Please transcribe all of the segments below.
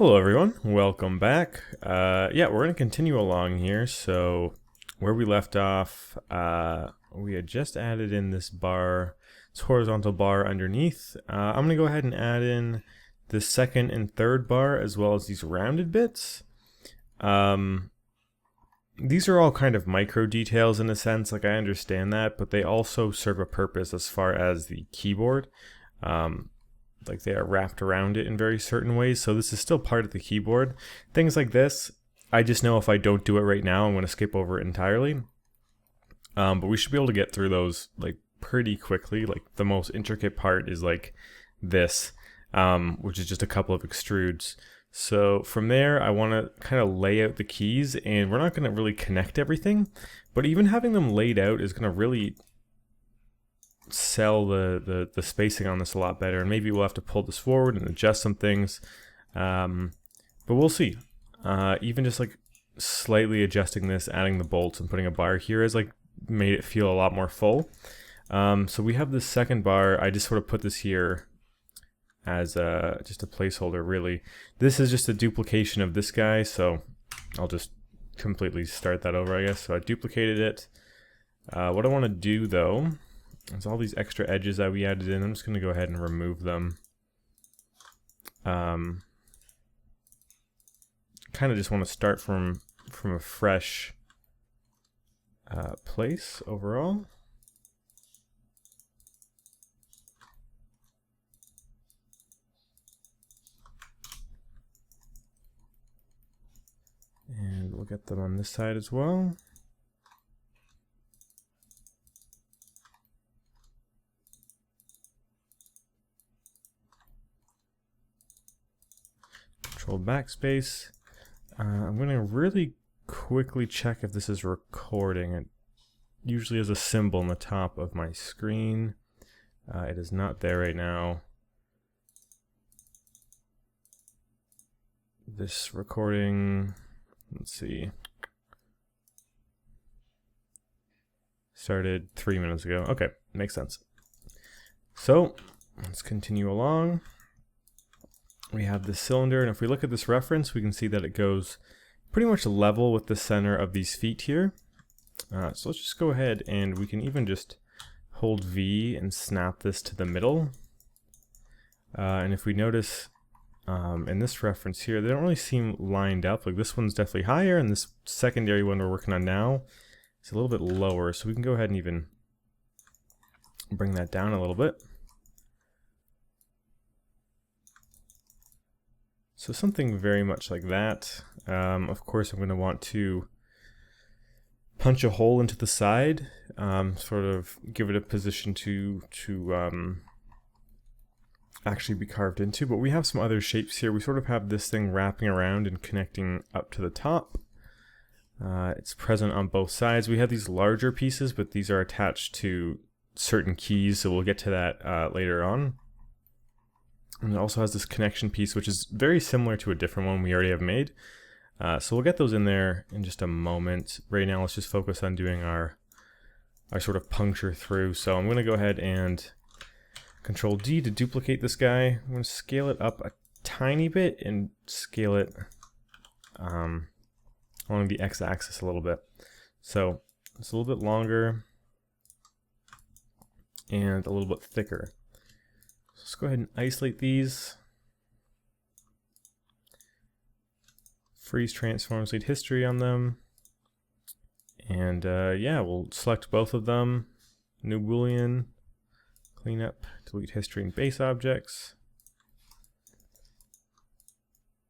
Hello everyone, welcome back. Yeah, we're going to continue along here. So where we left off, we had just added in this bar, this horizontal bar underneath. I'm going to go ahead and add in the second and third bar as well as these rounded bits. These are all kind of micro details in a sense, like I understand that, but they also serve a purpose as far as the keyboard. Like they are wrapped around it in very certain ways, so this is still part of the keyboard. Things like this, I just know if I don't do it right now, I'm going to skip over it entirely. But we should be able to get through those like pretty quickly. Like the most intricate part is like this, which is just a couple of extrudes. So from there, I want to kind of lay out the keys, and we're not going to really connect everything, but even having them laid out is going to really sell the spacing on this a lot better. And maybe we'll have to pull this forward and adjust some things, but we'll see. Even just like slightly adjusting this, adding the bolts and putting a bar here has like made it feel a lot more full. So we have this second bar. I just sort of put this here as just a placeholder, really. This is just a duplication of this guy, so I'll just completely start that over, I guess. So I duplicated it. What I want to do though, there's all these extra edges that we added in. I'm just going to go ahead and remove them. Kind of just want to start from a fresh place overall. And we'll get them on this side as well. Control backspace. I'm going to really quickly check if this is recording. It usually has a symbol on the top of my screen. It is not there right now. This recording, let's see, started 3 minutes ago. Okay, makes sense. So let's continue along. We have this cylinder, and if we look at this reference, we can see that it goes pretty much level with the center of these feet here. So let's just go ahead and we can even just hold V and snap this to the middle. And if we notice in this reference here, they don't really seem lined up. Like this one's definitely higher, and this secondary one we're working on now is a little bit lower. So we can go ahead and even bring that down a little bit. So something very much like that. Of course, I'm going to want to punch a hole into the side, sort of give it a position to actually be carved into. But we have some other shapes here. We sort of have this thing wrapping around and connecting up to the top. It's present on both sides. We have these larger pieces, but these are attached to certain keys, so we'll get to that later on. And it also has this connection piece, which is very similar to a different one we already have made. So we'll get those in there in just a moment. Right now, let's just focus on doing our sort of puncture through. So I'm going to go ahead and Control D to duplicate this guy. I'm going to scale it up a tiny bit and scale it along the x-axis a little bit. So it's a little bit longer and a little bit thicker. Let's go ahead and isolate these. Freeze transforms, lead history on them. And yeah, we'll select both of them. New Boolean, clean up, delete history and base objects.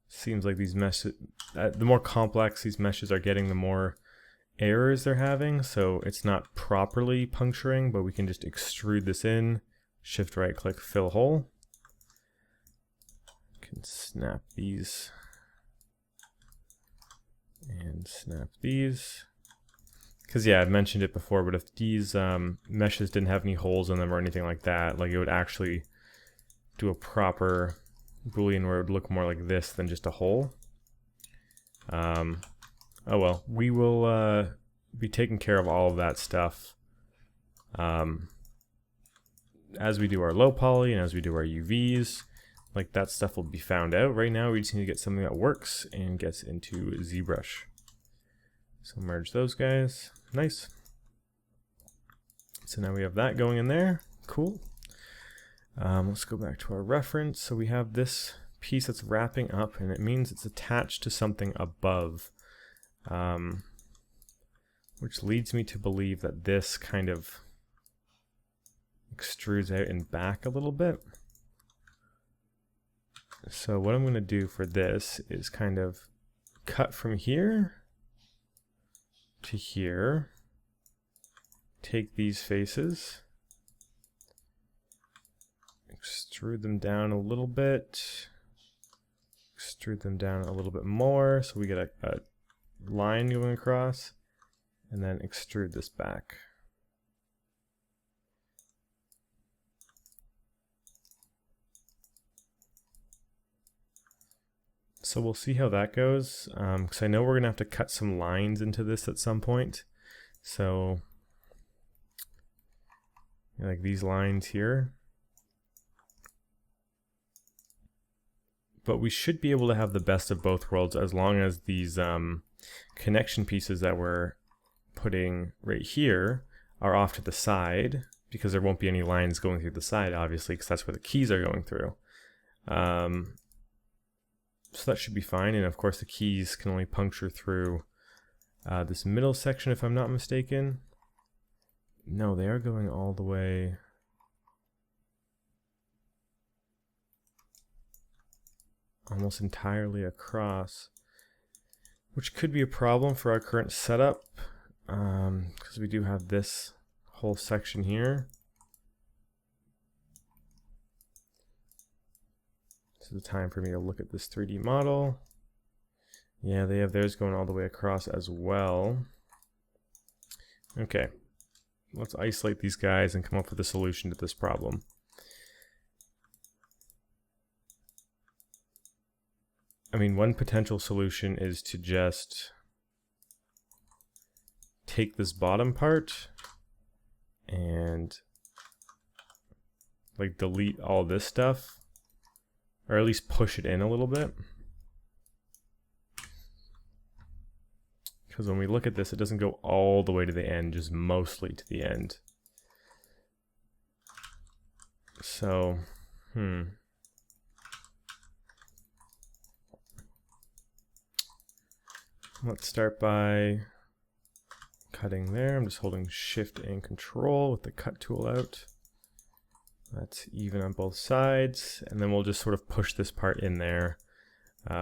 Seems like these meshes, the more complex these meshes are getting, the more errors they're having. So it's not properly puncturing, but we can just extrude this in. Shift right click, fill hole. Can snap these and snap these. Because yeah, I've mentioned it before, but if these meshes didn't have any holes in them or anything like that, like it would actually do a proper Boolean where it would look more like this than just a hole. Oh well, we will be taking care of all of that stuff as we do our low poly and as we do our UVs. like that stuff will be found out. Right now we just need to get something that works and gets into ZBrush. So merge those guys. Nice. So now we have that going in there. Cool. Let's go back to our reference. So we have this piece that's wrapping up, and it means it's attached to something above, which leads me to believe that this kind of extrudes out and back a little bit. So what I'm going to do for this is kind of cut from here to here, take these faces, extrude them down a little bit, extrude them down a little bit more so we get a line going across, and then extrude this back. So we'll see how that goes, because I know we're going to have to cut some lines into this at some point. So like these lines here. But we should be able to have the best of both worlds as long as these connection pieces that we're putting right here are off to the side, because there won't be any lines going through the side, obviously, because that's where the keys are going through. So that should be fine, and of course the keys can only puncture through this middle section if I'm not mistaken. No, they are going all the way. Almost entirely across, which could be a problem for our current setup, because we do have this whole section here. This is the time for me to look at this 3D model. Yeah, they have theirs going all the way across as well. Okay, let's isolate these guys and come up with a solution to this problem. I mean, one potential solution is to just take this bottom part and like delete all this stuff, or at least push it in a little bit. Because when we look at this, it doesn't go all the way to the end, just mostly to the end. So, let's start by cutting there. I'm just holding Shift and Control with the cut tool out. That's even on both sides, and then we'll just sort of push this part in there.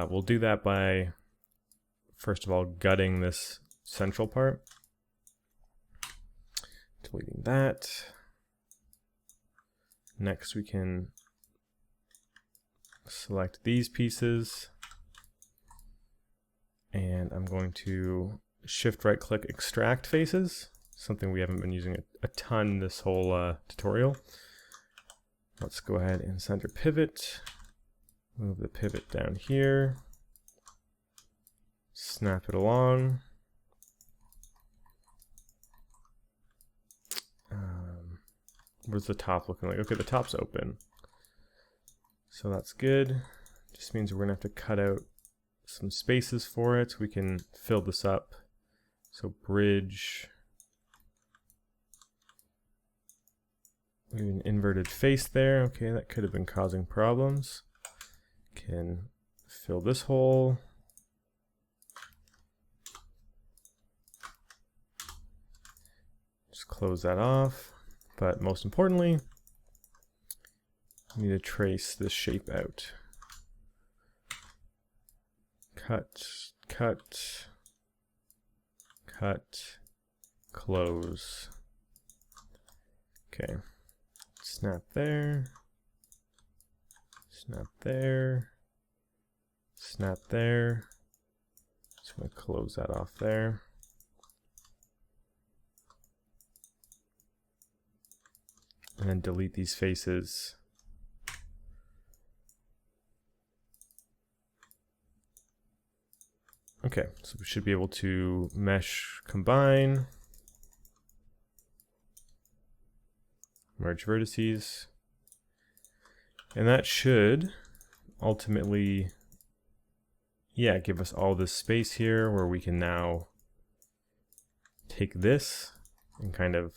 We'll do that by, first of all, gutting this central part. Deleting that. Next we can select these pieces, and I'm going to Shift right click extract faces, something we haven't been using a ton this whole tutorial. Let's go ahead and center pivot, move the pivot down here, snap it along. What's the top looking like? Okay, the top's open, so that's good. Just means we're gonna have to cut out some spaces for it. We can fill this up. So bridge, we have an inverted face there. Okay, that could have been causing problems. Can fill this hole. Just close that off. But most importantly, we need to trace this shape out. Cut, cut, cut, close. Okay, snap there, snap there, snap there. Just going to close that off there. And then delete these faces. Okay, so we should be able to mesh combine, merge vertices, and that should ultimately, yeah, give us all this space here where we can now take this and kind of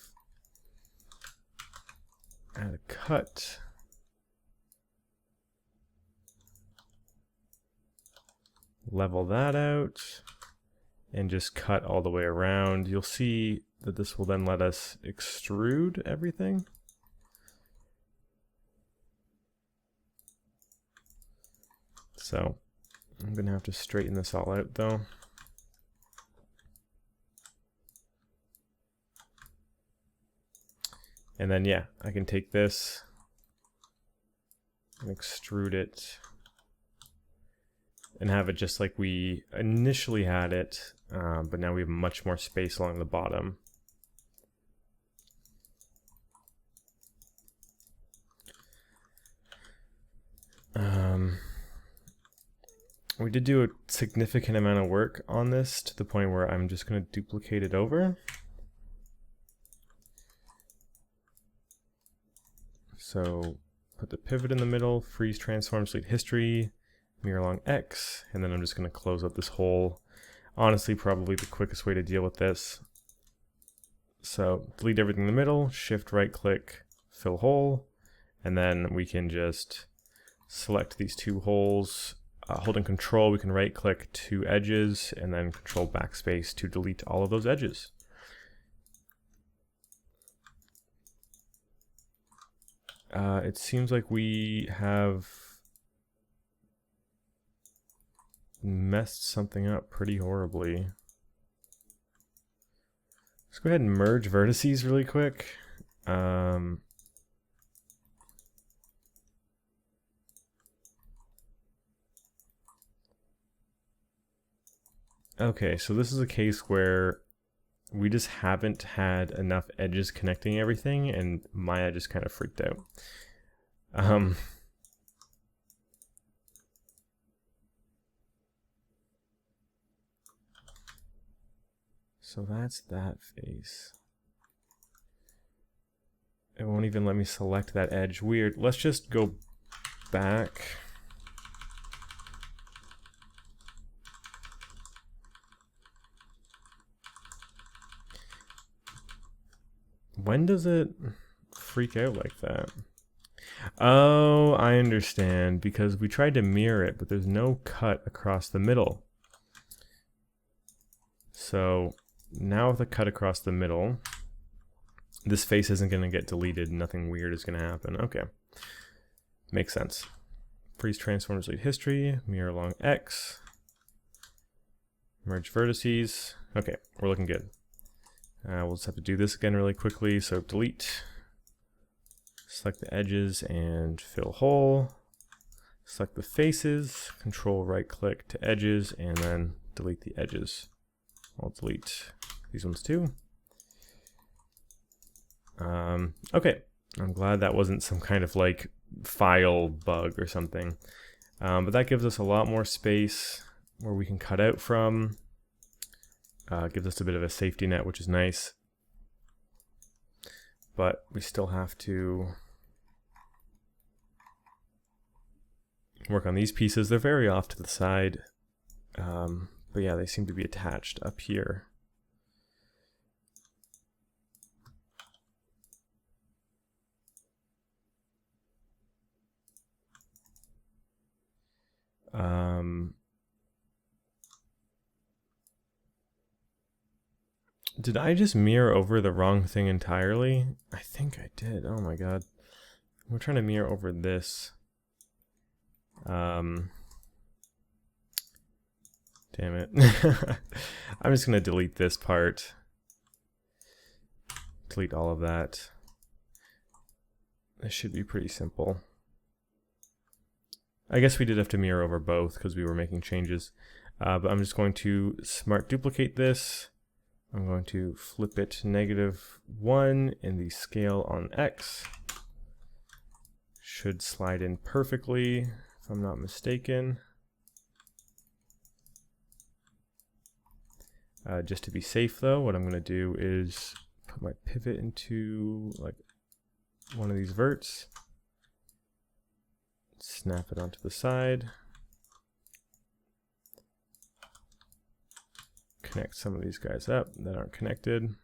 add a cut. Level that out and just cut all the way around. You'll see that this will then let us extrude everything. So I'm gonna have to straighten this all out though. And then yeah, I can take this and extrude it and have it just like we initially had it, but now we have much more space along the bottom. We did do a significant amount of work on this to the point where I'm just going to duplicate it over. So put the pivot in the middle, freeze, transform, delete history, mirror along X, and then I'm just going to close up this hole. Honestly, probably the quickest way to deal with this. So delete everything in the middle, shift right click, fill hole, and then we can just select these two holes. Holding control, we can right click two edges and then control backspace to delete all of those edges. It seems like we have messed something up pretty horribly. Let's go ahead and merge vertices really quick. Okay, so this is a case where we just haven't had enough edges connecting everything, and Maya just kind of freaked out. So that's that face. It won't even let me select that edge. Weird. Let's just go back. When does it freak out like that? Oh, I understand. Because we tried to mirror it, but there's no cut across the middle. So now with a cut across the middle, this face isn't going to get deleted. Nothing weird is going to happen. Okay. Makes sense. Freeze, transform, delete history, mirror along X, merge vertices. Okay, we're looking good. We'll just have to do this again really quickly. So delete, select the edges and fill hole, select the faces, control right click to edges, and then delete the edges. I'll delete these ones too. Okay, I'm glad that wasn't some kind of like file bug or something. But that gives us a lot more space where we can cut out from. Gives us a bit of a safety net, which is nice. But we still have to work on these pieces. They're very off to the side. But yeah, they seem to be attached up here. Did I just mirror over the wrong thing entirely? I think I did. Oh my god. We're trying to mirror over this. Damn it. I'm just going to delete this part. Delete all of that. This should be pretty simple. I guess we did have to mirror over both because we were making changes. But I'm just going to smart duplicate this. I'm going to flip it to -1 in the scale on X. Should slide in perfectly, if I'm not mistaken. Just to be safe though, what I'm going to do is put my pivot into like one of these verts. snap it onto the side. Connect some of these guys up that aren't connected.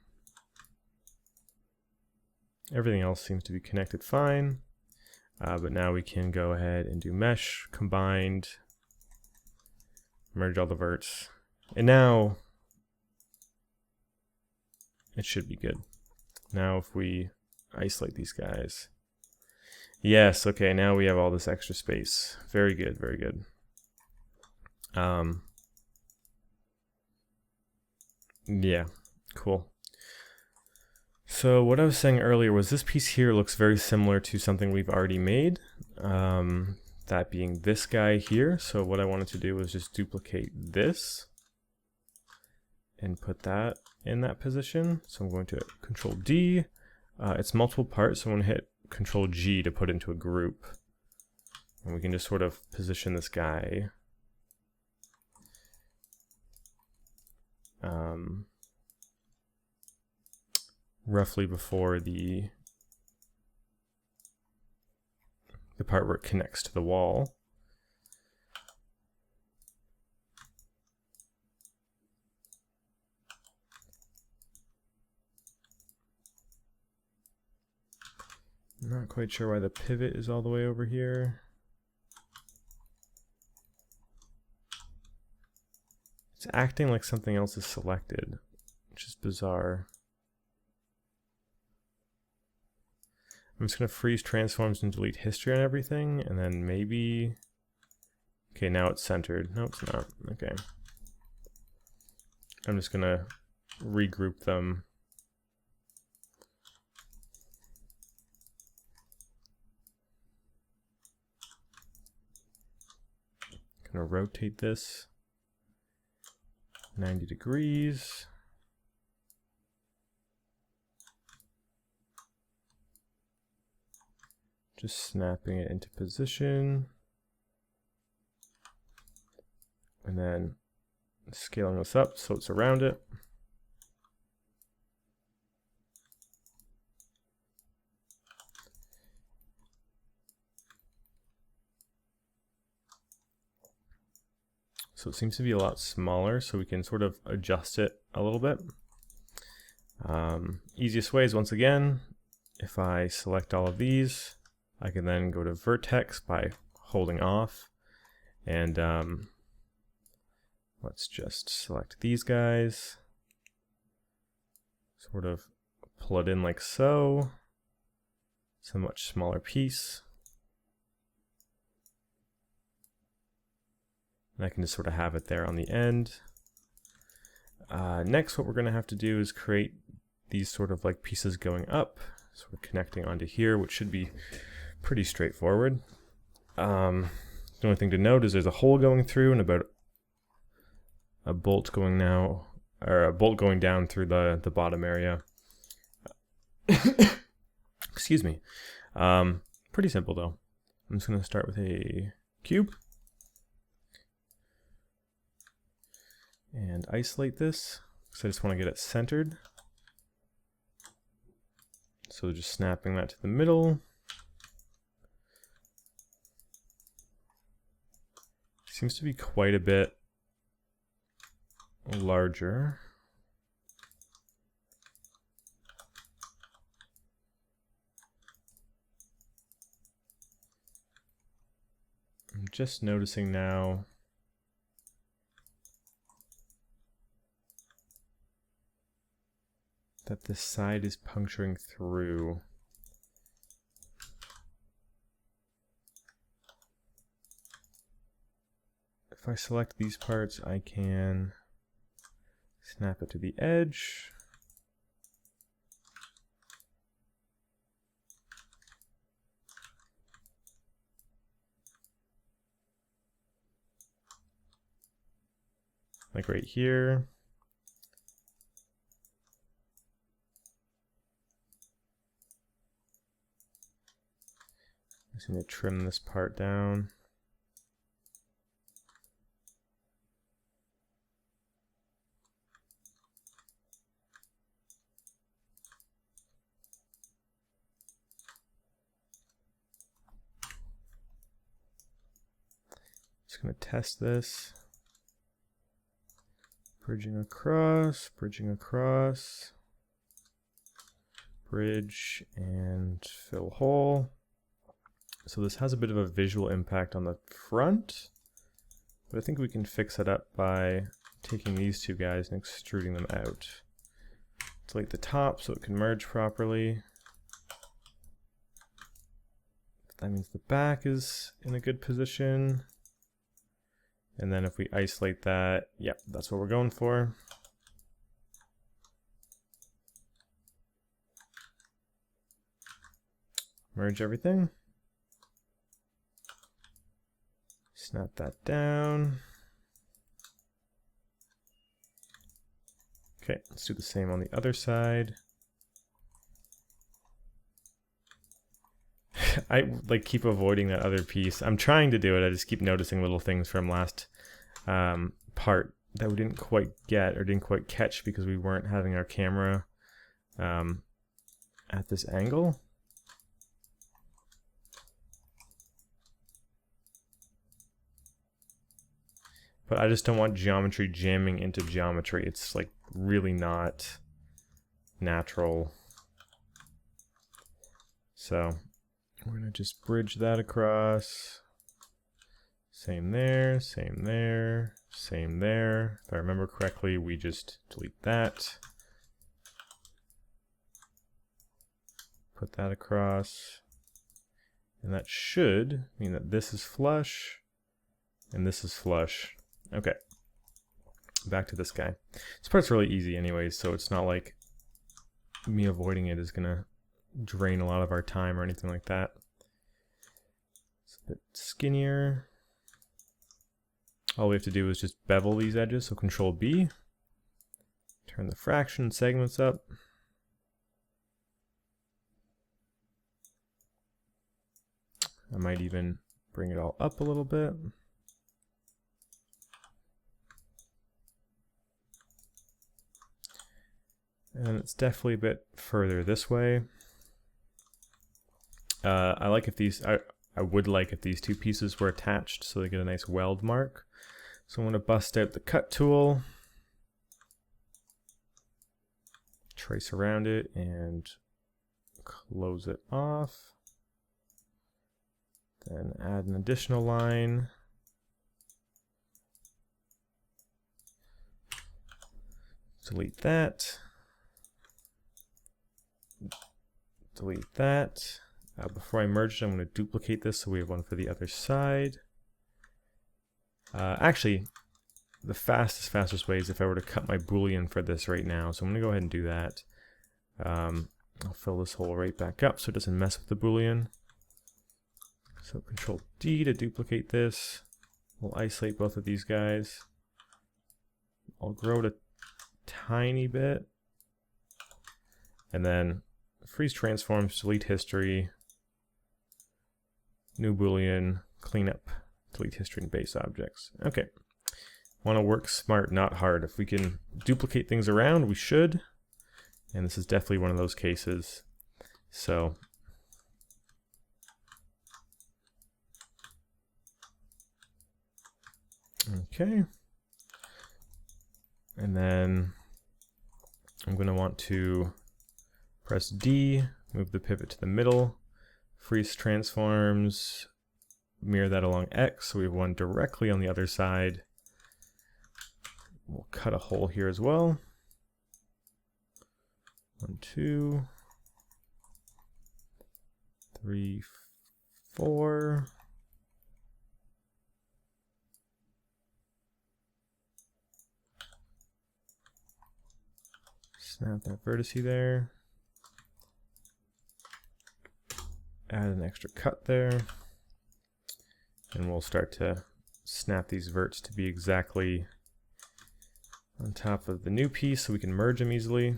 Everything else seems to be connected fine. But now we can go ahead and do mesh, combined, merge all the verts. And now it should be good. Now if we isolate these guys. Yes, okay, now we have all this extra space. Very good, very good. Yeah, cool. So what I was saying earlier was this piece here looks very similar to something we've already made. That being this guy here. So what I wanted to do was just duplicate this and put that in that position. So I'm going to Control D. It's multiple parts, so I'm going to hit Control G to put into a group. And we can just sort of position this guy roughly before the part where it connects to the wall. I'm not quite sure why the pivot is all the way over here. It's acting like something else is selected, which is bizarre. I'm just going to freeze transforms and delete history on everything, and then maybe... Okay, now it's centered. No, it's not. Okay. I'm just going to regroup them. Going to rotate this 90 degrees. Just snapping it into position. And then scaling this up so it's around it. So it seems to be a lot smaller, so we can sort of adjust it a little bit. Easiest way is, once again, if I select all of these, I can then go to vertex by holding off, and let's just select these guys, sort of pull it in like so. It's a much smaller piece. And I can just sort of have it there on the end. Next, what we're going to have to do is create these sort of like pieces going up, sort of connecting onto here, which should be pretty straightforward. The only thing to note is there's a hole going through and about a bolt going now, or a bolt going down through the bottom area. Excuse me. Pretty simple though. I'm just going to start with a cube and isolate this because I just want to get it centered. So just snapping that to the middle. Seems to be quite a bit larger. I'm just noticing now that this side is puncturing through. If I select these parts, I can snap it to the edge. Like right here. I'm just going to trim this part down. Just going to test this. Bridging across, bridge and fill hole. So this has a bit of a visual impact on the front, but I think we can fix it up by taking these two guys and extruding them out. Delete the top so it can merge properly. That means the back is in a good position. And then if we isolate that, yep, that's what we're going for. Merge everything. Snap that down. Okay, let's do the same on the other side. I like keep avoiding that other piece. I'm trying to do it. I just keep noticing little things from last part that we didn't quite get or didn't quite catch because we weren't having our camera at this angle. But I just don't want geometry jamming into geometry. It's like really not natural. So we're gonna just bridge that across. Same there, same there, same there. If I remember correctly, we just delete that. Put that across. And that should mean that this is flush and this is flush. Okay, back to this guy. This part's really easy anyways, so it's not like me avoiding it is gonna drain a lot of our time or anything like that. It's a bit skinnier. All we have to do is just bevel these edges, so Control B. Turn the fraction segments up. I might even bring it all up a little bit. And it's definitely a bit further this way. I like if these, I would like if these two pieces were attached so they get a nice weld mark. So I'm going to bust out the cut tool, trace around it and close it off. Then add an additional line. Delete that. Delete that. Before I merge it, I'm going to duplicate this so we have one for the other side. Actually, the fastest way is if I were to cut my boolean for this right now. So I'm going to go ahead and do that. I'll fill this hole right back up so it doesn't mess with the boolean. So Control D to duplicate this. We'll isolate both of these guys. I'll grow it a tiny bit. And then freeze transforms, delete history, new boolean, cleanup, delete history and base objects. Okay. Want to work smart, not hard. If we can duplicate things around, we should. And this is definitely one of those cases. So okay. And then I'm going to want to press D, move the pivot to the middle, freeze transforms, mirror that along X, so we have one directly on the other side. We'll cut a hole here as well. 1, 2, 3, 4. Snap that vertice there. Add an extra cut there. And we'll start to snap these verts to be exactly on top of the new piece so we can merge them easily.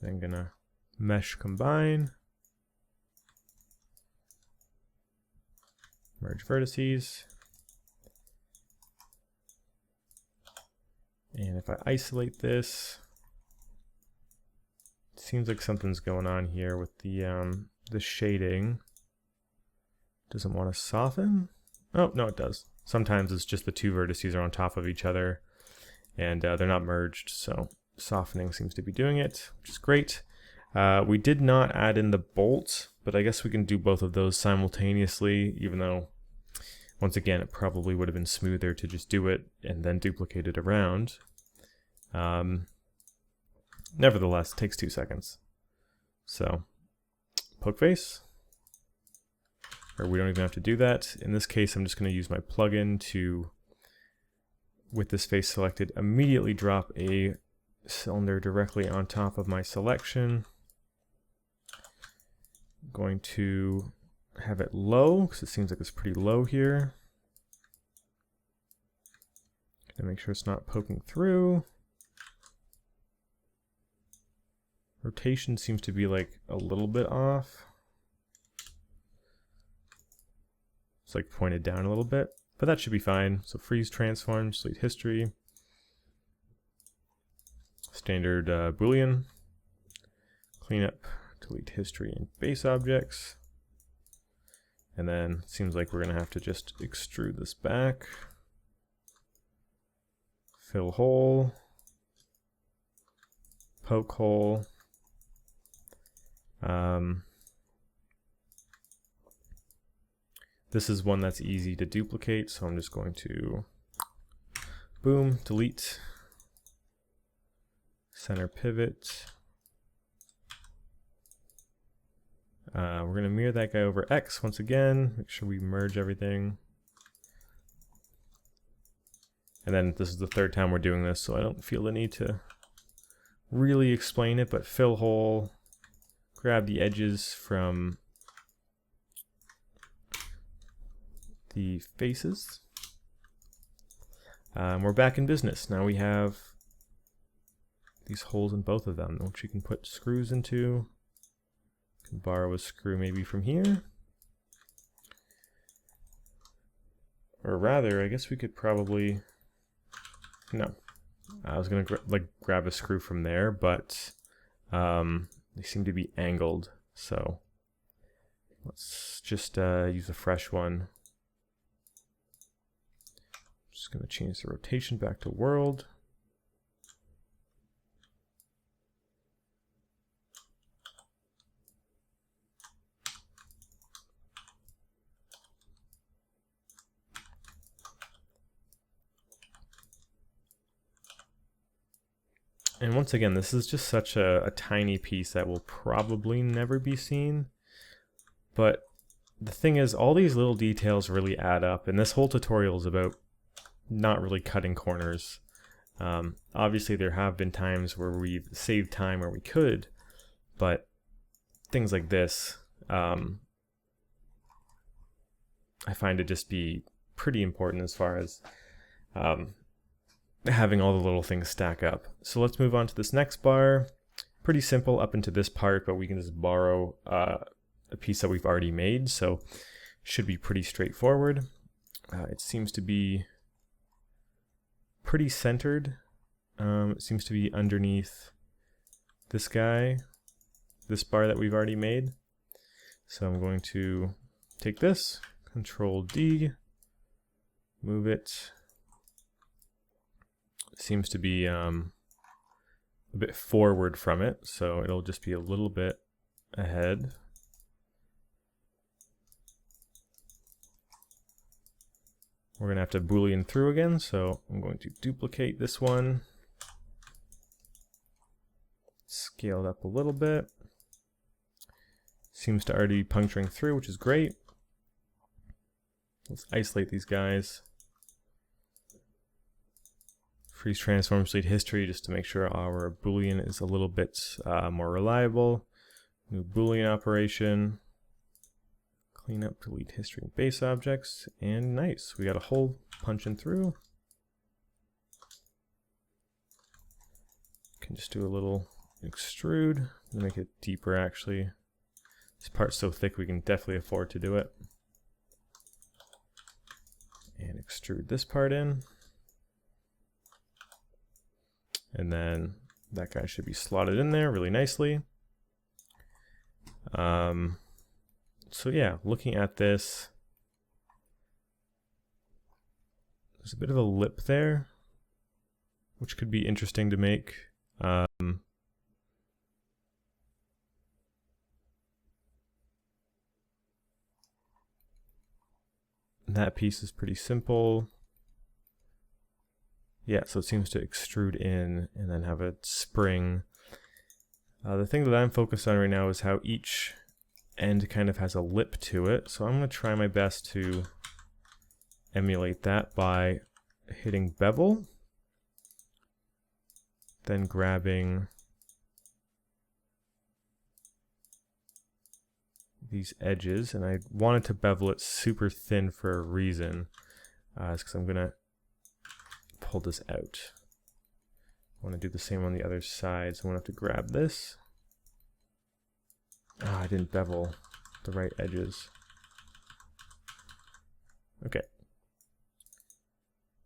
Then gonna mesh combine. Merge vertices. And if I isolate this, it seems like something's going on here with the shading. Doesn't want to soften. Oh, no, it does. Sometimes it's just the two vertices are on top of each other and they're not merged, so softening seems to be doing it, which is great. We did not add in the bolt, but I guess we can do both of those simultaneously, even though, once again, it probably would have been smoother to just do it and then duplicate it around. Nevertheless, it takes 2 seconds. So, poke face. Or we don't even have to do that. In this case, I'm just going to use my plugin to, with this face selected, immediately drop a cylinder directly on top of my selection. I'm going to have it low, because it seems like it's pretty low here. Gonna make sure it's not poking through. Rotation seems to be like a little bit off. It's like pointed down a little bit, but that should be fine. So freeze, transform, delete history. Standard Boolean. Cleanup, delete history and base objects. And then it seems like we're gonna have to just extrude this back. Fill hole. Poke hole. This is one that's easy to duplicate, so I'm just going to boom, delete, center pivot. We're going to mirror that guy over X once again, make sure we merge everything. And then this is the third time we're doing this, so I don't feel the need to really explain it, but fill hole, grab the edges from the faces. We're back in business. Now we have these holes in both of them, which you can put screws into. You can borrow a screw maybe from here. Or rather, I guess we could probably... No. I was going to grab a screw from there, but they seem to be angled. So let's just use a fresh one. Just going to change the rotation back to world. And once again, this is just such a tiny piece that will probably never be seen. But the thing is, all these little details really add up, and this whole tutorial is about not really cutting corners. Obviously there have been times where we've saved time where we could, but things like this, I find to just be pretty important as far as having all the little things stack up. So let's move on to this next bar. Pretty simple up into this part, but we can just borrow a piece that we've already made, so should be pretty straightforward. It seems to be pretty centered. It seems to be underneath this guy, this bar that we've already made. So I'm going to take this, Control D, move it. It seems to be a bit forward from it, so it'll just be a little bit ahead. We're going to have to Boolean through again, so I'm going to duplicate this one. Scale it up a little bit. Seems to already be puncturing through, which is great. Let's isolate these guys. Freeze, transform, delete history, just to make sure our Boolean is a little bit more reliable. New Boolean operation. Clean up, delete history and base objects, and nice. We got a hole punching through. Can just do a little extrude, make it deeper actually. This part's so thick we can definitely afford to do it. And extrude this part in. And then that guy should be slotted in there really nicely. So yeah, looking at this, There's a bit of a lip there, which could be interesting to make. That piece is pretty simple. Yeah, so it seems to extrude in and then have a spring. The thing that I'm focused on right now is how each end kind of has a lip to it. So I'm going to try my best to emulate that by hitting bevel, then grabbing these edges, and I wanted to bevel it super thin for a reason. It's because I'm going to pull this out. I want to do the same on the other side, so I'm going to have to grab this. I didn't bevel the right edges. Okay.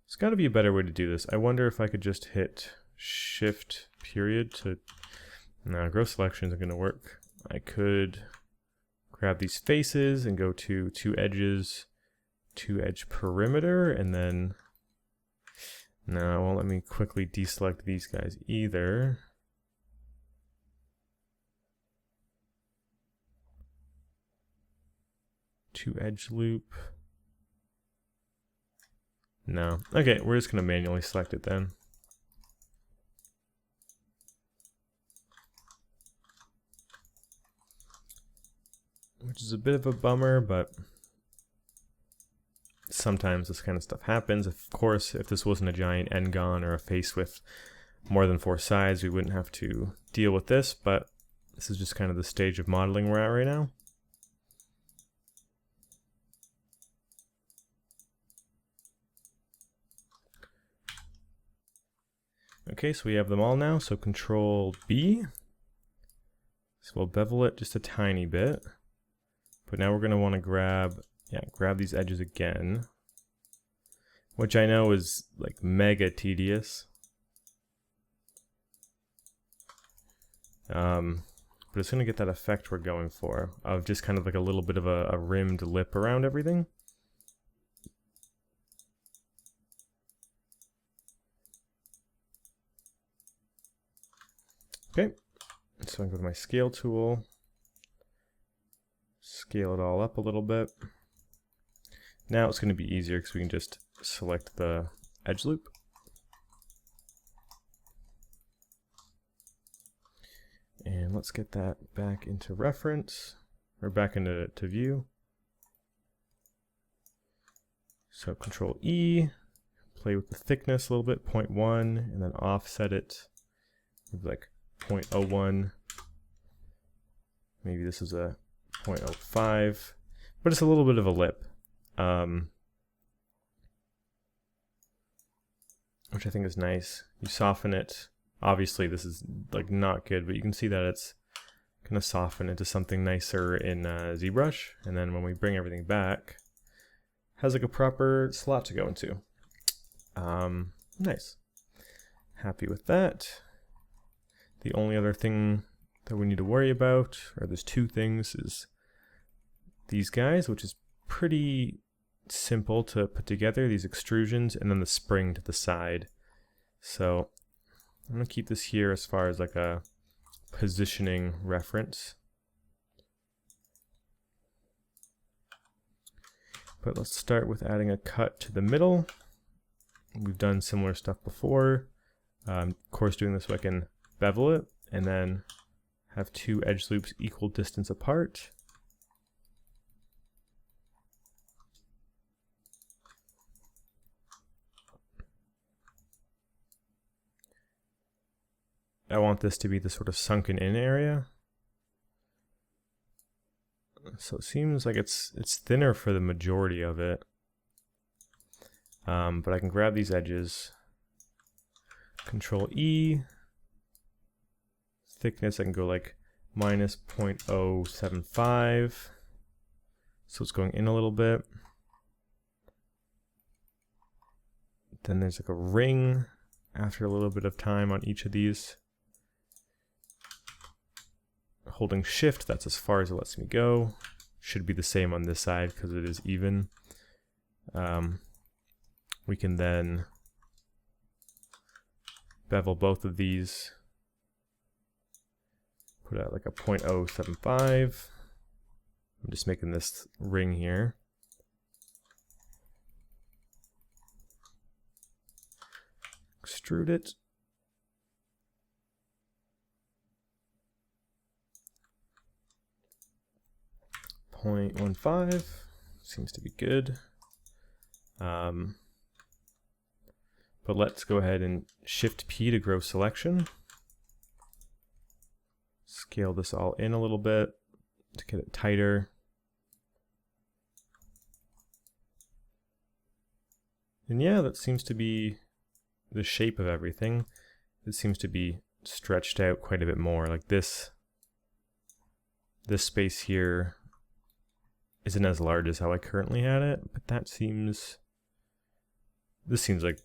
There's got to be a better way to do this. I wonder if I could just hit Shift period to... No, gross selection isn't going to work. I could grab these faces and go to 2 edges, 2 edge perimeter, and then... No, it won't let me quickly deselect these guys either. Two edge loop. No. Okay, we're just going to manually select it then. Which is a bit of a bummer, but sometimes this kind of stuff happens. Of course, if this wasn't a giant N-gon or a face with more than 4 sides, we wouldn't have to deal with this, but this is just kind of the stage of modeling we're at right now. Okay, so we have them all now, so Control B. So we'll bevel it just a tiny bit. But now we're going to want to grab these edges again, which I know is like mega tedious. But it's going to get that effect we're going for, of just kind of like a little bit of a rimmed lip around everything. Okay, so I go to my scale tool, scale it all up a little bit. Now it's going to be easier because we can just select the edge loop. And let's get that back into reference, or back into view. So Control E, play with the thickness a little bit, 0.1, and then offset it with like 0.01. Maybe this is a 0.05, but it's a little bit of a lip, which I think is nice. You soften it. Obviously this is like not good, but you can see that it's gonna soften into something nicer in ZBrush, and then when we bring everything back, it has like a proper slot to go into. Nice. Happy with that. The only other thing that we need to worry about, or there's 2 things, is these guys, which is pretty simple to put together, these extrusions, and then the spring to the side. So I'm going to keep this here as far as like a positioning reference. But let's start with adding a cut to the middle. We've done similar stuff before. Of course, doing this so I can bevel it, and then have 2 edge loops equal distance apart. I want this to be the sort of sunken in area. So it seems like it's thinner for the majority of it. But I can grab these edges, Control E, thickness I can go like minus 0.075, so it's going in a little bit. Then there's like a ring after a little bit of time on each of these. Holding Shift, that's as far as it lets me go. Should be the same on this side because it is even. When We can then bevel both of these, put out like a 0.075. I'm just making this ring here. Extrude it. .15 seems to be good. But let's go ahead and Shift P to grow selection. Scale this all in a little bit to get it tighter. And yeah, that seems to be the shape of everything. It seems to be stretched out quite a bit more. Like this space here isn't as large as how I currently had it, but this seems like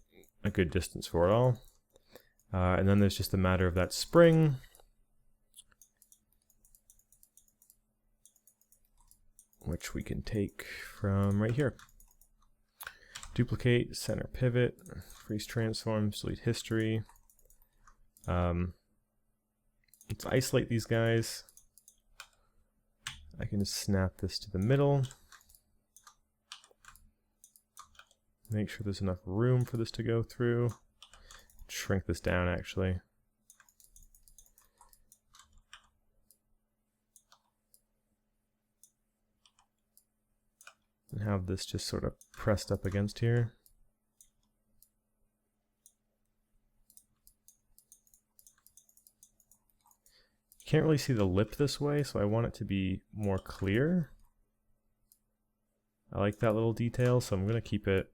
a good distance for it all. And then there's just a matter of that spring. Which we can take from right here. Duplicate, center pivot, freeze transform, delete history. Let's isolate these guys. I can just snap this to the middle. Make sure there's enough room for this to go through. Shrink this down actually. And have this just sort of pressed up against here. You can't really see the lip this way, so I want it to be more clear. I like that little detail, so I'm going to keep it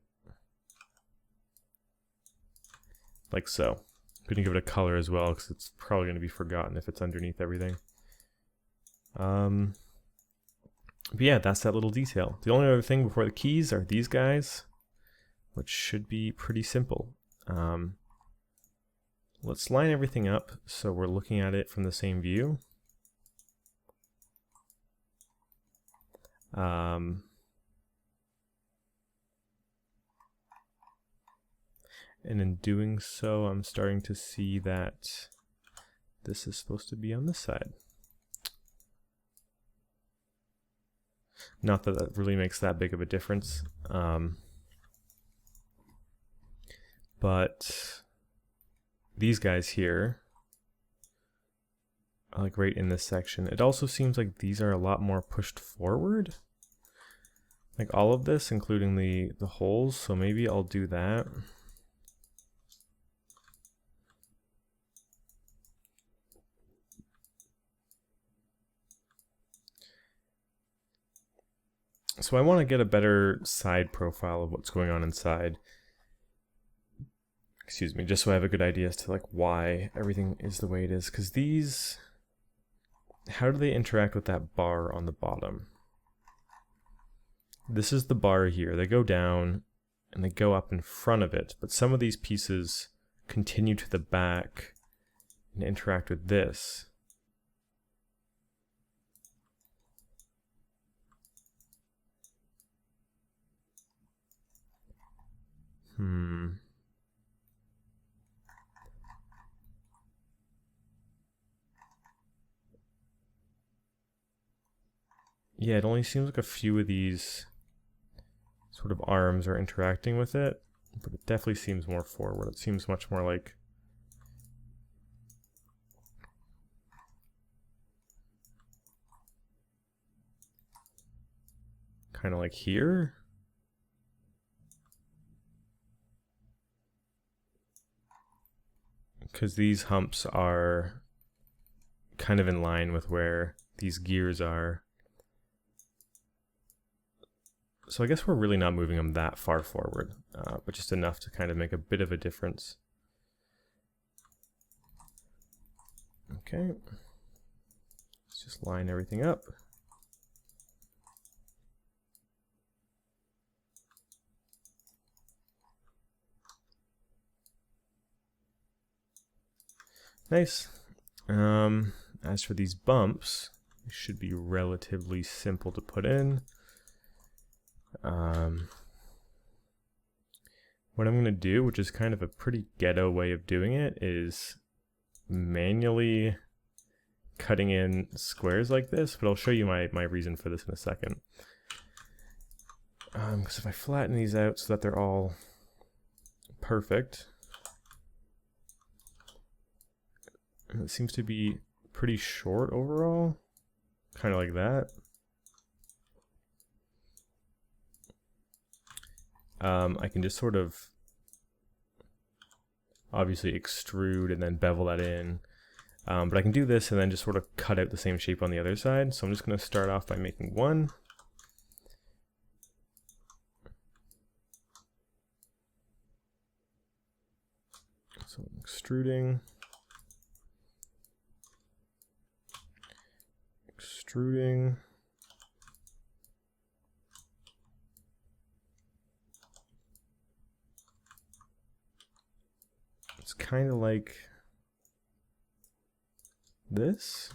like so. I'm going to give it a color as well, because it's probably going to be forgotten if it's underneath everything. But yeah, that's that little detail. The only other thing before the keys are these guys, which should be pretty simple. Let's line everything up so we're looking at it from the same view. And in doing so, I'm starting to see that this is supposed to be on this side. Not that that really makes that big of a difference, but these guys here, like right in this section, it also seems like these are a lot more pushed forward. Like all of this, including the holes, so maybe I'll do that. So I want to get a better side profile of what's going on inside. Excuse me, just so I have a good idea as to like why everything is the way it is. Because these, how do they interact with that bar on the bottom? This is the bar here. They go down and they go up in front of it. But some of these pieces continue to the back and interact with this. Yeah, it only seems like a few of these sort of arms are interacting with it, but it definitely seems more forward. It seems much more like kind of like here. Because these humps are kind of in line with where these gears are. So I guess we're really not moving them that far forward, but just enough to kind of make a bit of a difference. Okay, let's just line everything up. Nice. As for these bumps, they should be relatively simple to put in. What I'm going to do, which is kind of a pretty ghetto way of doing it, is manually cutting in squares like this, but I'll show you my reason for this in a second. Because if I flatten these out so that they're all perfect, and it seems to be pretty short overall, kind of like that. I can just sort of obviously extrude and then bevel that in. But I can do this and then just sort of cut out the same shape on the other side. So I'm just going to start off by making one. So I'm extruding. Extruding. It's kind of like this.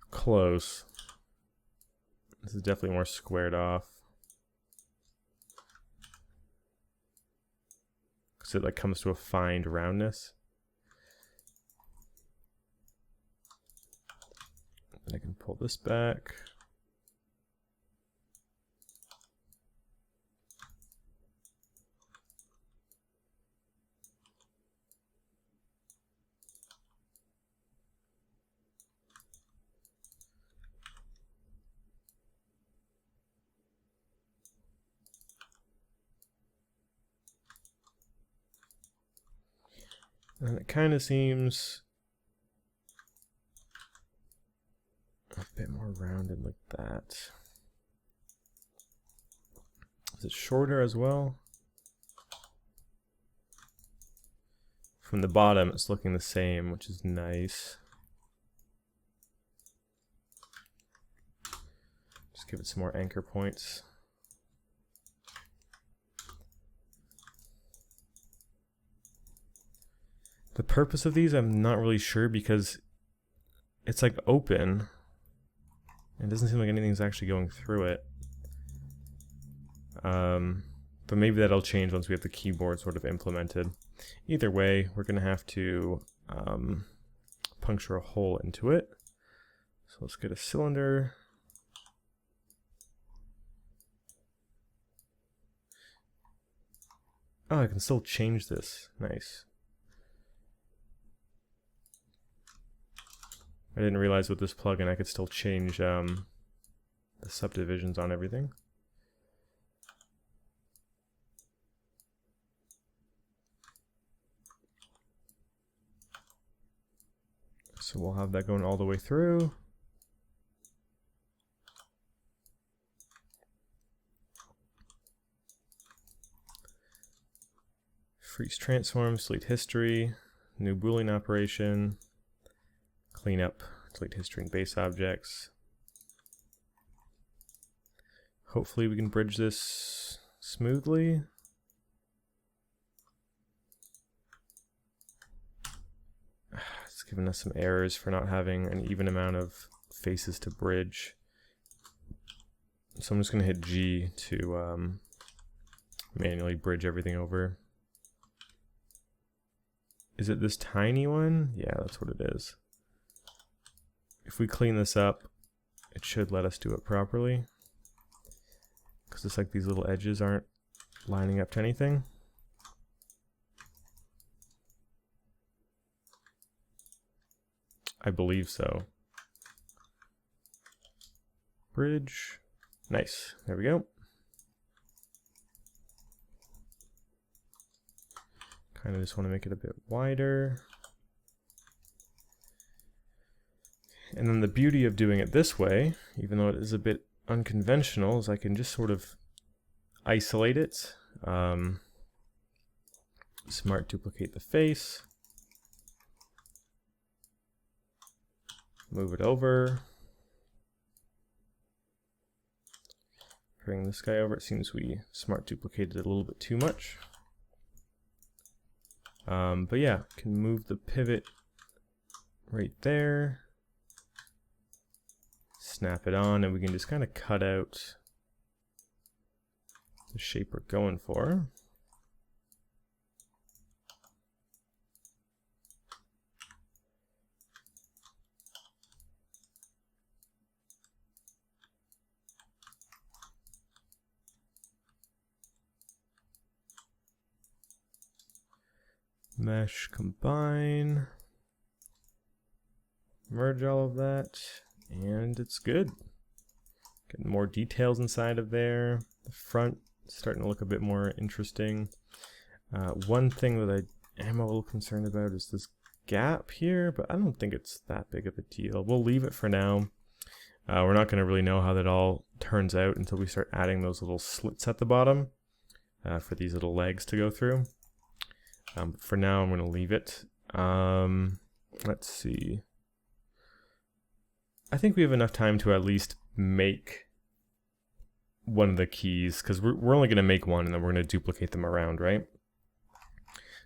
Close. This is definitely more squared off. Because it like comes to a fine roundness. And I can pull this back. And it kind of seems a bit more rounded like that. Is it shorter as well? From the bottom, it's looking the same, which is nice. Just give it some more anchor points. The purpose of these, I'm not really sure, because it's like open. It doesn't seem like anything's actually going through it. But maybe that'll change once we have the keyboard sort of implemented. Either way, we're going to have to puncture a hole into it. So let's get a cylinder. Oh, I can still change this. Nice. I didn't realize with this plugin I could still change the subdivisions on everything. So we'll have that going all the way through. Freeze transform, delete history, new Boolean operation. Clean up, delete history and base objects. Hopefully we can bridge this smoothly. It's giving us some errors for not having an even amount of faces to bridge. So I'm just going to hit G to manually bridge everything over. Is it this tiny one? Yeah, that's what it is. If we clean this up, it should let us do it properly. Because it's like these little edges aren't lining up to anything. I believe so. Bridge. Nice. There we go. Kind of just want to make it a bit wider. And then the beauty of doing it this way, even though it is a bit unconventional, is I can just sort of isolate it. Smart duplicate the face. Move it over. Bring this guy over. It seems we smart duplicated it a little bit too much. But yeah, can move the pivot right there. snap it on, and we can just kind of cut out the shape we're going for. Mesh, combine, merge all of that, and it's good. Getting more details inside of there. The front starting to look a bit more interesting. One thing that I am a little concerned about is this gap here, but I don't think it's that big of a deal. We'll leave it for now. We're not going to really know how that all turns out until we start adding those little slits at the bottom for these little legs to go through. For now, I'm going to leave it. Let's see. I think we have enough time to at least make one of the keys, because we're only going to make one and then we're going to duplicate them around, right?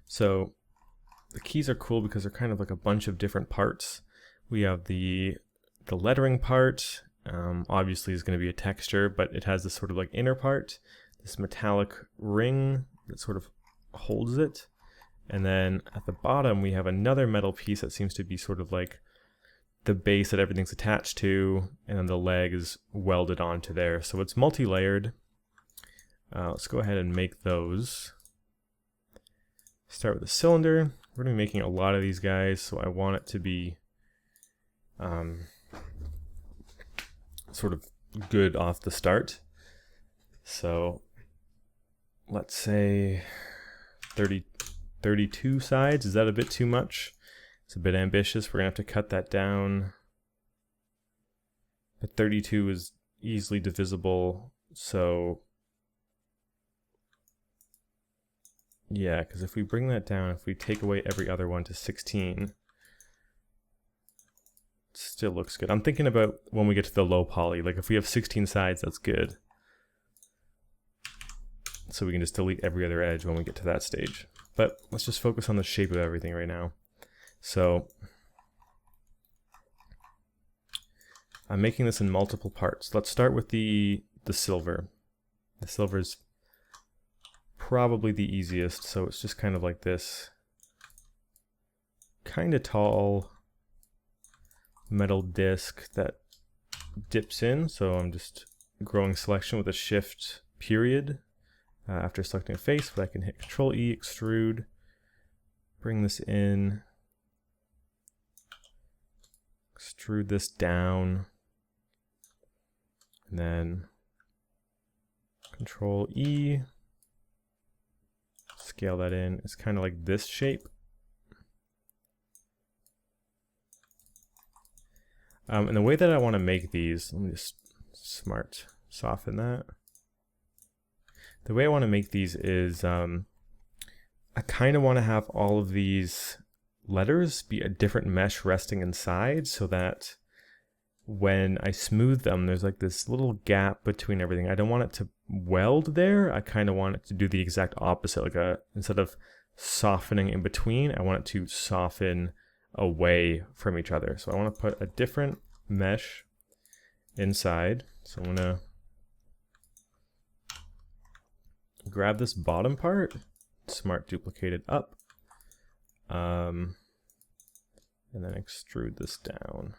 So the keys are cool because they're kind of like a bunch of different parts. We have the lettering part, obviously is going to be a texture, but it has this sort of like inner part, this metallic ring that sort of holds it. And then at the bottom, we have another metal piece that seems to be sort of like the base that everything's attached to, and then the leg is welded onto there. So it's multi-layered. Let's go ahead and make those. Start with the cylinder. We're going to be making a lot of these guys, so I want it to be sort of good off the start. So let's say 32 sides. Is that a bit too much? It's a bit ambitious. We're going to have to cut that down. But 32 is easily divisible, so yeah, because if we bring that down, if we take away every other one to 16, it still looks good. I'm thinking about when we get to the low poly, like if we have 16 sides, that's good. So we can just delete every other edge when we get to that stage. But let's just focus on the shape of everything right now. So I'm making this in multiple parts. Let's start with the silver. The silver is probably the easiest, so it's just kind of like this kind of tall metal disc that dips in. So I'm just growing selection with a shift period after selecting a face, but I can hit Control E, extrude, bring this in, extrude this down, and then Control E, scale that in. It's kind of like this shape. And the way that I want to make these, let me just soften that. The way I want to make these is I kind of want to have all of these letters be a different mesh resting inside, so that when I smooth them, there's like this little gap between everything. I don't want it to weld there. I kind of want it to do the exact opposite. Like instead of softening in between, I want it to soften away from each other. So I want to put a different mesh inside. So I'm going to grab this bottom part, smart duplicate it up, and then extrude this down.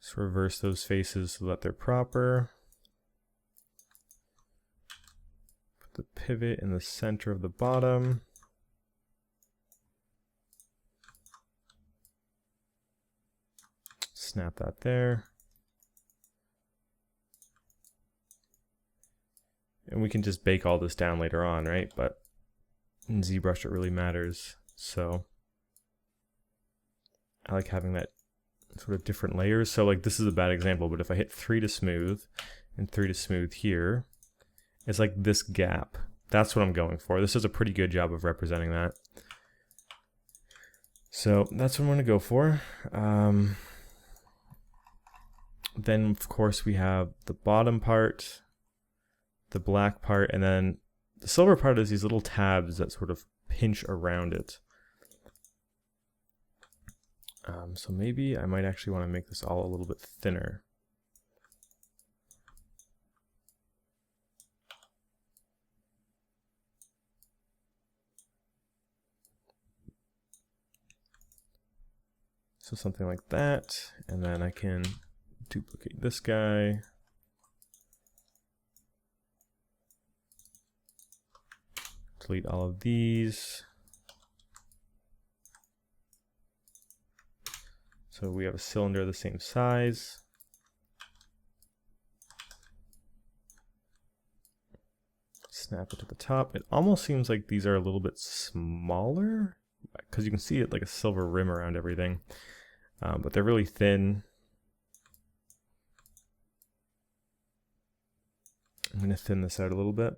Just reverse those faces so that they're proper. Put the pivot in the center of the bottom. Snap that there. And we can just bake all this down later on, right? But in ZBrush it really matters. So I like having that sort of different layers. So like this is a bad example, but if I hit 3 to smooth and 3 to smooth here, it's like this gap. That's what I'm going for. This does a pretty good job of representing that. So that's what I'm going to go for. Then of course we have the bottom part, the black part, and then the silver part is these little tabs that sort of pinch around it. So maybe I might actually want to make this all a little bit thinner. So something like that, and then I can duplicate this guy. Delete all of these. So we have a cylinder the same size. Snap it to the top. It almost seems like these are a little bit smaller because you can see it like a silver rim around everything, but they're really thin. I'm going to thin this out a little bit.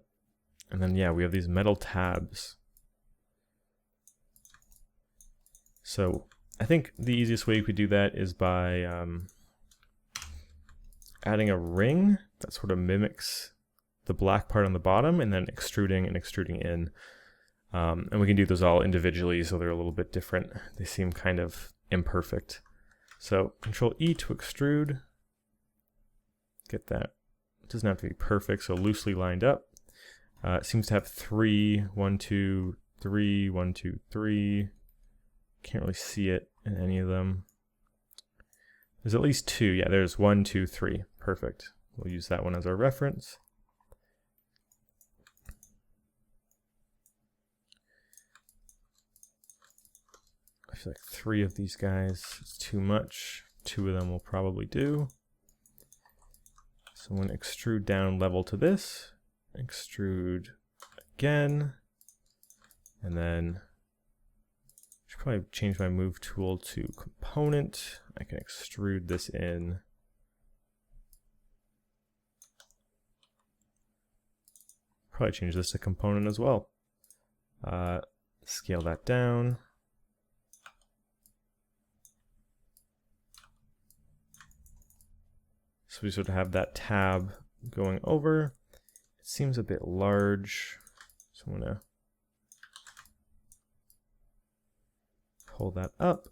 And then, yeah, we have these metal tabs. So I think the easiest way you could do that is by adding a ring that sort of mimics the black part on the bottom, and then extruding and extruding in. And we can do those all individually, so they're a little bit different. They seem kind of imperfect. So Control E to extrude. Get that. It doesn't have to be perfect, so loosely lined up. It seems to have 3, 1, 2, 3, 1, 2, 3. Can't really see it in any of them. There's at least 2. Yeah, there's 1, 2, 3. Perfect. We'll use that one as our reference. I feel like 3 of these guys is too much. 2 of them will probably do. So I'm going to extrude down level to this. Extrude again, and then I should probably change my move tool to component. I can extrude this in. Probably change this to component as well. Scale that down. So we sort of have that tab going over. Seems a bit large, so I'm going to pull that up.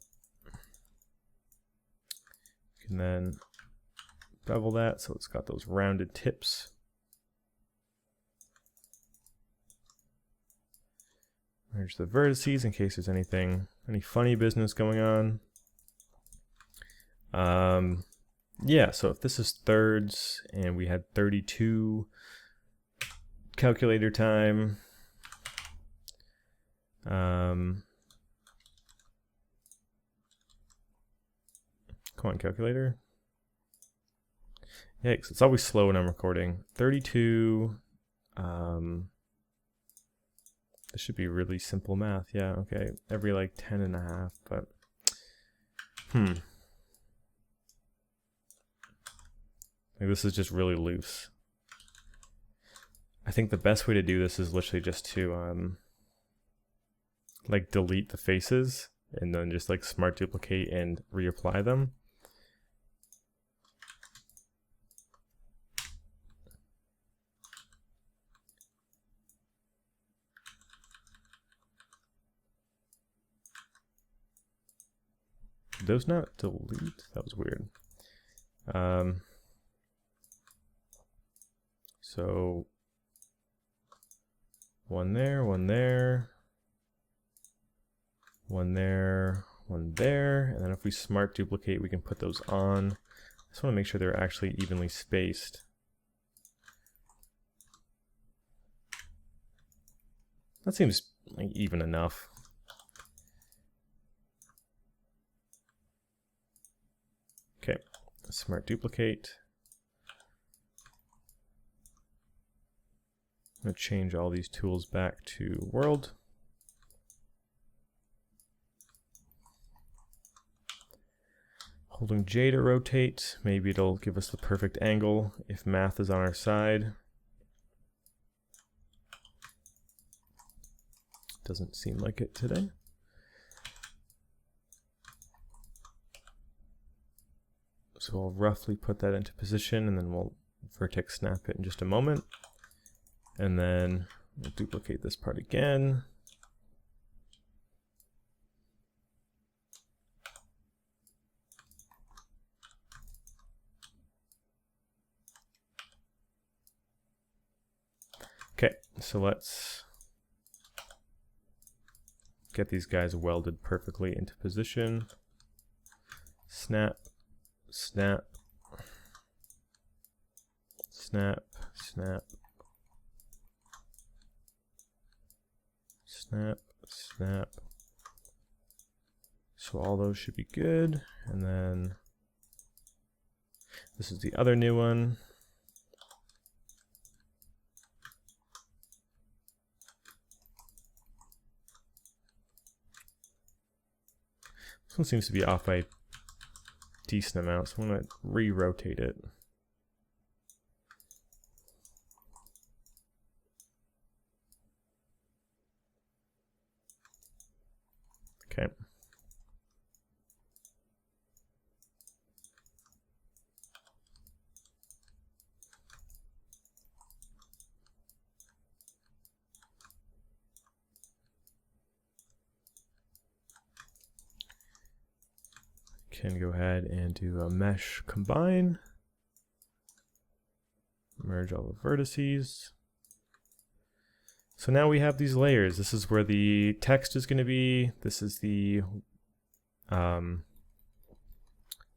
You can then bevel that so it's got those rounded tips. Merge the vertices in case there's any funny business going on. Yeah, so if this is thirds and we had 32 calculator time. Come on, calculator. Yikes, it's always slow when I'm recording. 32. This should be really simple math. Yeah, okay. Every like 10 and a half, but like this is just really loose. I think the best way to do this is literally just to like delete the faces and then just like smart duplicate and reapply them. Did those not delete? That was weird. So one there, one there, one there, one there, and then if we smart duplicate, we can put those on. I just want to make sure they're actually evenly spaced. That seems like even enough. Okay, smart duplicate. I'm going to change all these tools back to world. Holding J to rotate, maybe it'll give us the perfect angle if math is on our side. Doesn't seem like it today. So I'll roughly put that into position and then we'll vertex snap it in just a moment. And then we'll duplicate this part again. Okay, so let's get these guys welded perfectly into position. Snap, snap, snap, snap, snap, snap. So all those should be good. And then this is the other new one. This one seems to be off by a decent amount, so I'm going to re-rotate it. Okay. Can go ahead and do a mesh combine. Merge all the vertices. So now we have these layers. This is where the text is going to be. This is the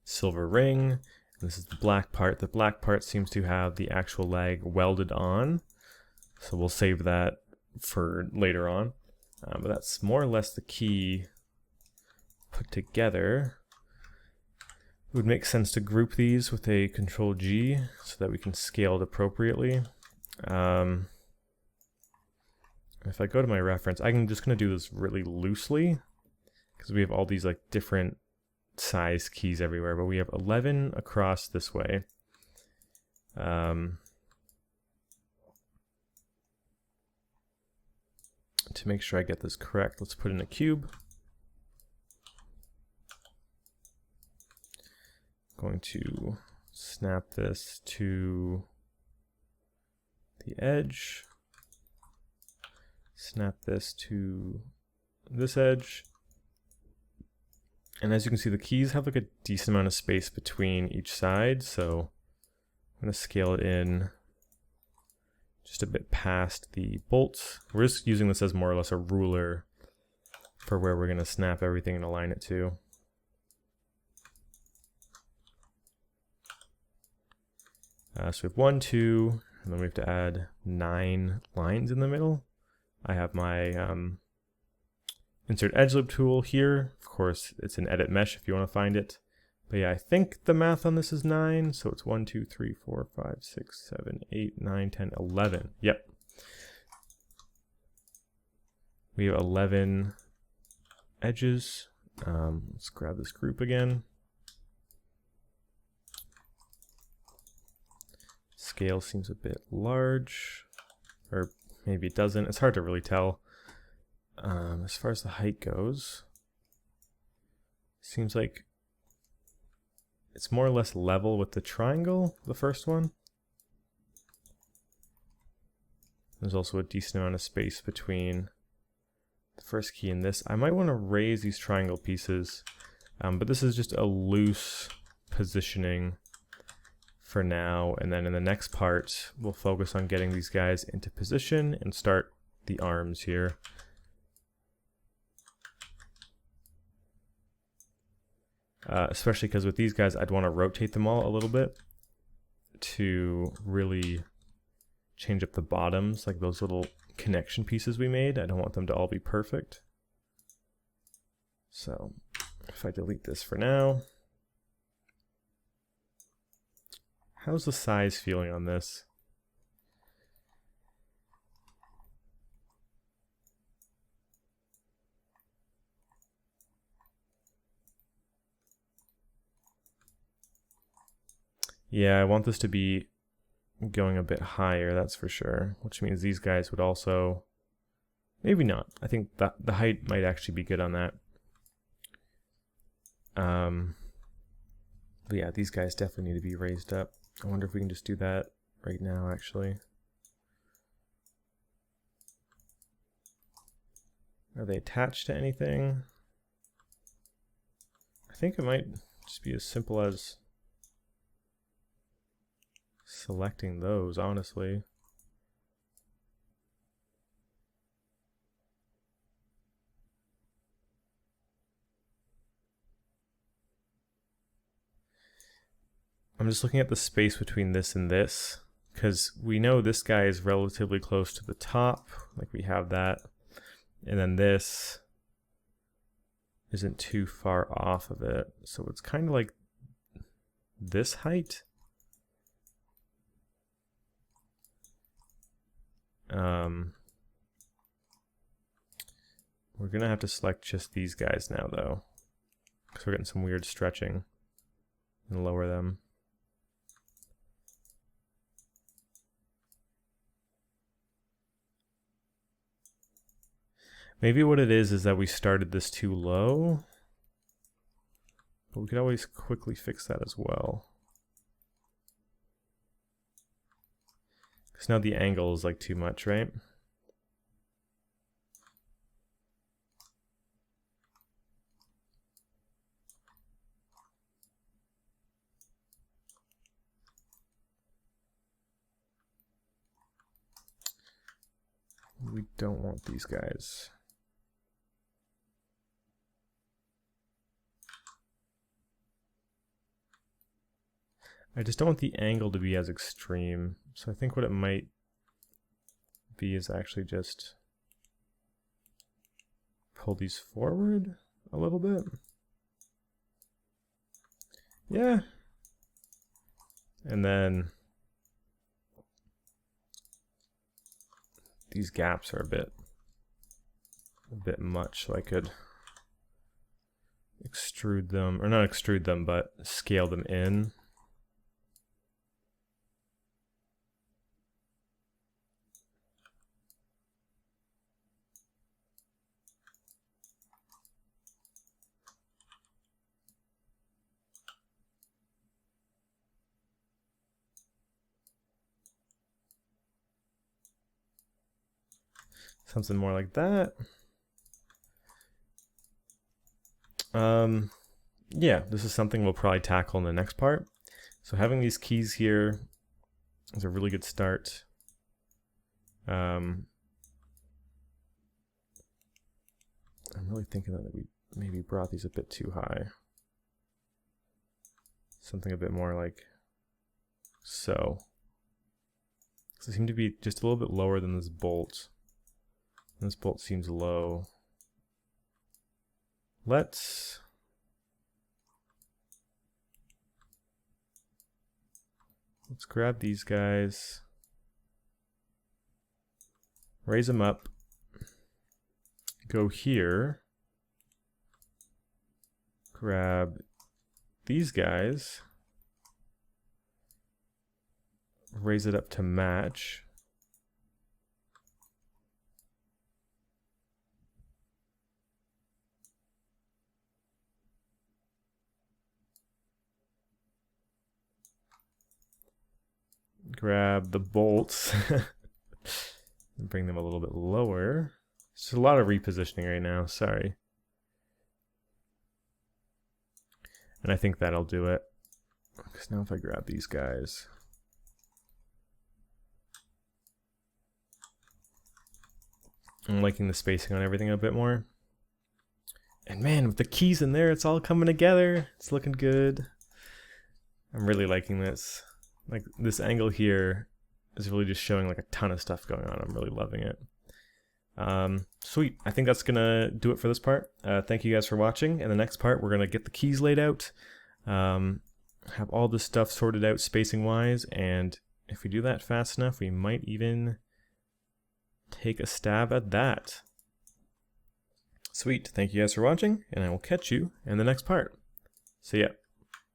silver ring. And this is the black part. The black part seems to have the actual leg welded on. So we'll save that for later on. But that's more or less the key put together. It would make sense to group these with a Control G so that we can scale it appropriately. If I go to my reference, I'm just going to do this really loosely because we have all these like different size keys everywhere, but we have 11 across this way. To make sure I get this correct, let's put in a cube. Going to snap this to the edge, snap this to this edge, and as you can see the keys have like a decent amount of space between each side, so I'm going to scale it in just a bit past the bolts. We're just using this as more or less a ruler for where we're going to snap everything and align it to. So we have 1, 2, and then we have to add 9 lines in the middle. I have my insert edge loop tool here. Of course, it's an edit mesh if you want to find it. But yeah, I think the math on this is 9. So it's 1, 2, 3, 4, 5, 6, 7, 8, 9, 10, 11. Yep. We have 11 edges. Let's grab this group again. Scale seems a bit large, or maybe it doesn't. It's hard to really tell. As far as the height goes, seems like it's more or less level with the triangle, the first one. There's also a decent amount of space between the first key and this. I might want to raise these triangle pieces, but this is just a loose positioning for now, and then in the next part we'll focus on getting these guys into position and start the arms here. Especially because with these guys I'd want to rotate them all a little bit to really change up the bottoms, like those little connection pieces we made. I don't want them to all be perfect. So if I delete this for now. How's the size feeling on this? Yeah, I want this to be going a bit higher, that's for sure, which means these guys would also, maybe not. I think that the height might actually be good on that. But yeah, these guys definitely need to be raised up. I wonder if we can just do that right now, actually. Are they attached to anything? I think it might just be as simple as selecting those, honestly. I'm just looking at the space between this and this, because we know this guy is relatively close to the top, like we have that, and then this isn't too far off of it, so it's kind of like this height. We're gonna have to select just these guys now though, because we're getting some weird stretching, and lower them. Maybe what it is that we started this too low, but we could always quickly fix that as well. Because now the angle is like too much, right? We don't want these guys. I just don't want the angle to be as extreme. So I think what it might be is actually just pull these forward a little bit. Yeah. And then these gaps are a bit much, so I could extrude them, or not extrude them, but scale them in. Something more like that. Yeah, this is something we'll probably tackle in the next part. So having these keys here is a really good start. I'm really thinking that we maybe brought these a bit too high. Something a bit more like so. So they seem to be just a little bit lower than this bolt. This bolt seems low. Let's grab these guys, raise them up, go here, grab these guys, raise it up to match. Grab the bolts and bring them a little bit lower. It's a lot of repositioning right now, sorry. And I think that'll do it. Because now if I grab these guys, I'm liking the spacing on everything a bit more. And man, with the keys in there, it's all coming together. It's looking good. I'm really liking this. Like this angle here is really just showing like a ton of stuff going on. I'm really loving it. Sweet. I think that's gonna do it for this part. Thank you guys for watching. In the next part, we're gonna get the keys laid out, have all this stuff sorted out spacing wise, and if we do that fast enough, we might even take a stab at that. Sweet. Thank you guys for watching, and I will catch you in the next part. See ya.